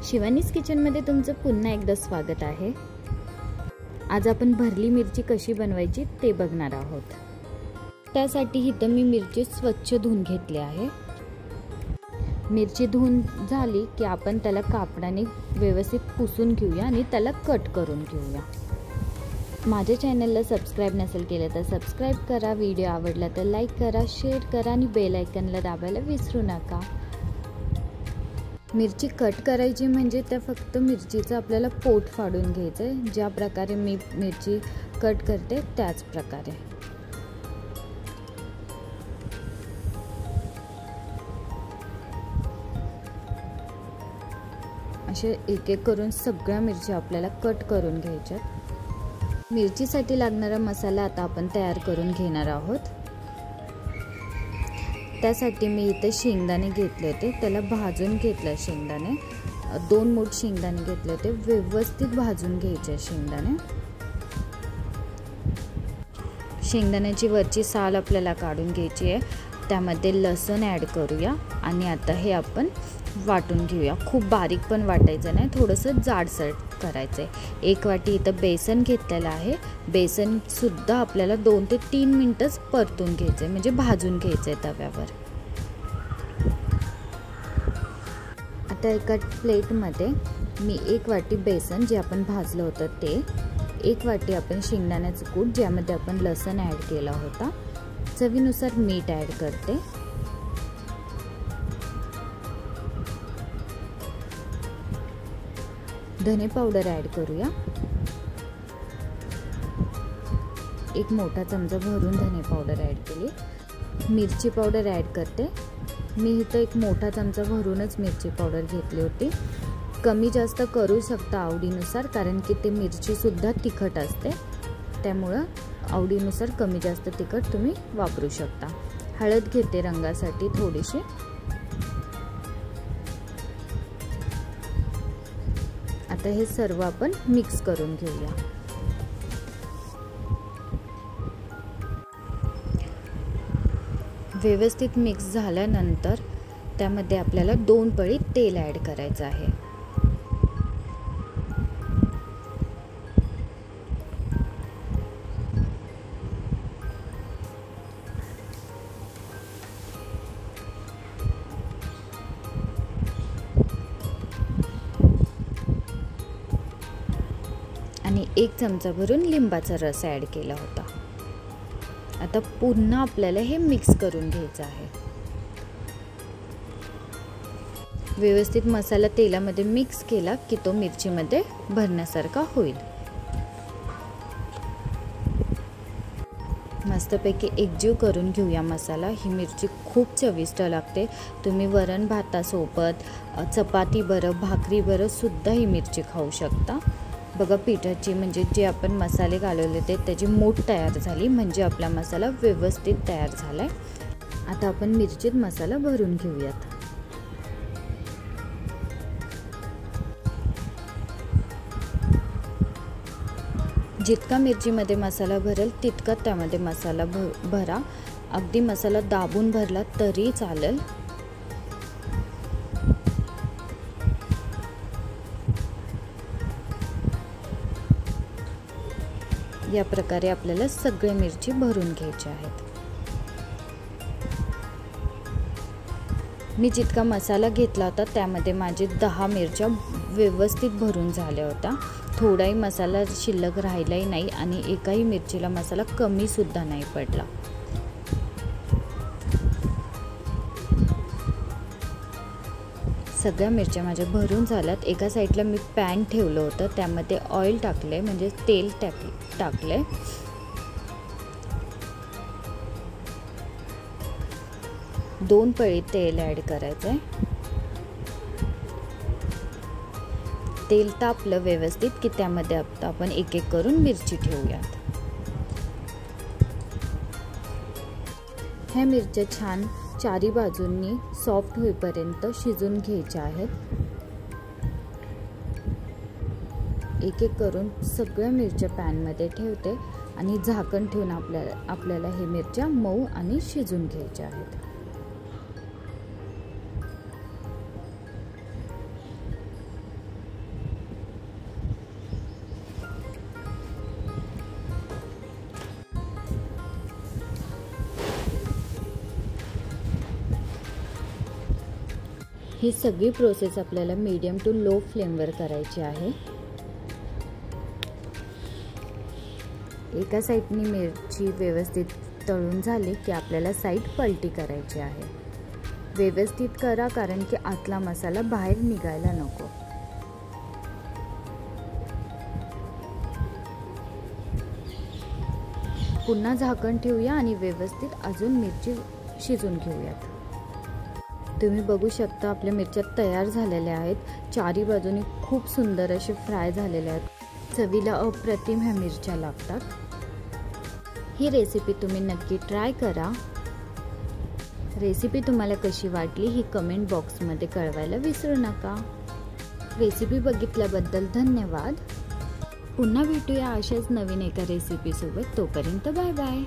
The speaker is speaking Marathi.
शिवानीज किचनमध्ये तुमचं पुन्हा एकदा स्वागत आहे। आज आपण भरली मिरची कशी बनवायची ते बघणार आहोत। त्यासाठी इथं मी मिरची स्वच्छ धुवून घेतली आहे। मिरची धुवून झाली की आपण त्याला कापडाने व्यवस्थित पुसून घेऊया आणि त्याला कट करून घेऊया। माझ्या चॅनलला सबस्क्राइब नसेल केलं तर सबस्क्राइब करा, व्हिडिओ आवडला तर लाईक करा, शेअर करा आणि बेल आयकॉनला दाबायला विसरू नका। मिरची कट करायची म्हणजे त्या फक्त मिरचीचं आपल्याला पोट फाडून घ्यायचं आहे। ज्या प्रकारे मी मिरची कट करते त्याच प्रकारे असे एक एक करून सगळ्या मिरच्या आपल्याला कट करून घ्यायच्या। मिरचीसाठी लागणारा मसाला आता आपण तयार करून घेणार आहोत। त्यासाठी मी इथे शेंगदाणे घेतले होते, त्याला भाजून घेतलं। शेंगदाणे 2 मूठ शेंगदाणे घेतले होते, व्यवस्थित भाजून घ्यायचे शेंगदाणे। शेंगदाण्याची वरची साल आपल्याला काढून घ्यायची आहे। त्यामध्ये लसूण ॲड करूया आणि आता हे आपण वाटून घेऊया। खूप बारीक पण वाटायचं नाही, थोडंसं जाडसर करायचं आहे। 1 वाटी इथं बेसन घेतलेलं आहे। बेसन सुद्धा आपल्याला 2 ते 3 मिनिटच परतून घ्यायचं आहे, म्हणजे भाजून घ्यायचं आहे तव्यावर। आता एका प्लेटमध्ये मी 1 वाटी बेसन जे आपण भाजलं होतं ते, 1 वाटी आपण शेंगदाण्याचं कूट ज्यामध्ये आपण लसूण ॲड केला होता, चवीनुसार मीठ ॲड करते। धने पावडर ॲड करूया। 1 मोठा चमचा भरून धने पावडर ॲड केली। मिरची पावडर ॲड करते। मी इथं 1 मोठा चमचा भरूनच मिरची पावडर घेतली होती। कमी जास्त करू शकता आवडीनुसार, कारण की ते मिरची सुद्धा तिखट असते, त्यामुळं आवडीनुसार कमी जास्त तिखट तुम्ही वापरू शकता। हळद घेते रंगासाठी थोडीशी। आता हे सर्व आपण मिक्स करून घेऊया। व्यवस्थित मिक्स झाल्यानंतर त्यामध्ये आपल्याला 2 पळी तेल ॲड करायचं आहे। आणि 1 चमचा भरून लिंबाचा रस ॲड केला होता। आता पुन्हा आपल्याला हे मिक्स करून घ्यायचं आहे। व्यवस्थित मसाला तेलामध्ये मिक्स केला की तो मिरचीमध्ये भरण्यासारखा होईल। मस्तपैकी एकजीव करून घेऊया मसाला। ही मिरची खूप चविष्ट लागते। तुम्ही वरण भातासोबत, चपाती बरं, भाकरी बरं सुद्धा ही मिरची खाऊ शकता। बघा पिठाची म्हणजे जे आपण मसाले घालवले ते त्याची मूठ तयार झाली, म्हणजे आपला मसाला व्यवस्थित तयार झालाय। आता आपण मिरचीत मसाला भरून घेऊयात। जितका मिरचीमध्ये मसाला भरेल तितका त्यामध्ये मसाला भरा। अगदी मसाला दाबून भरला तरी चालेल। या प्रकारे आपल्याला सगळे मिरची भरून घ्यायची आहेत। मी जितका मसाला घेतला होता त्यामध्ये माझे 10 मिरच्या व्यवस्थित भरून झाल्या होत्या। थोडाही मसाला शिल्लक राहिलाही नाही आणि एकाही मिरचीला मसाला कमी सुद्धा नाही पडला। सगळ्या मिरच्या माझ्या भरून झाल्यात। एका साईडला मी पॅन ठेवलं होतं, त्यामध्ये ऑइल टाकले, म्हणजे तेल टाकले। दोन पळी तेल ॲड करायचंय। तेल तापलं व्यवस्थित की त्यामध्ये आपण एक एक करून मिरची ठेवूयात। ह्या मिरच्या छान चारी बाजूंनी सॉफ्ट होईपर्यंत शिजून घ्यायच्या आहेत। एक एक करून सगळ्या मिरच्या पॅनमध्ये ठेवते आणि झाकण ठेवून आपल्याला हे मिरच्या मऊ आणि शिजून घ्यायच्या आहेत। ही सगळी प्रोसेस आपल्याला मीडियम टू लो फ्लेमवर करायची आहे. एका साईडनी मिरची व्यवस्थित तळून झाली की आपल्याला साईड पलटी करायची आहे. व्यवस्थित करा, कारण की आतला मसाला बाहेर निघायला नको. पुन्हा झाकण ठेवूया आणि व्यवस्थित अजून मिरची शिजून घेऊयात. तुम्ही बघू शकता आपल्या मिरच्या तयार झालेल्या आहेत. चारी बाजूनी खूप सुंदर असे फ्राय झालेले आहेत. चवीला अप्रतिम ह्या मिरच्या लागतात. ही रेसिपी तुम्ही नक्की ट्राय करा. रेसिपी तुम्हाला कशी वाटली ही कमेंट बॉक्समध्ये कळवायला विसरू नका. रेसिपी बघितल्याबद्दल धन्यवाद. पुन्हा भेटूया अशाच नवीन एका रेसिपीसोबत. तोपर्यंत बाय बाय.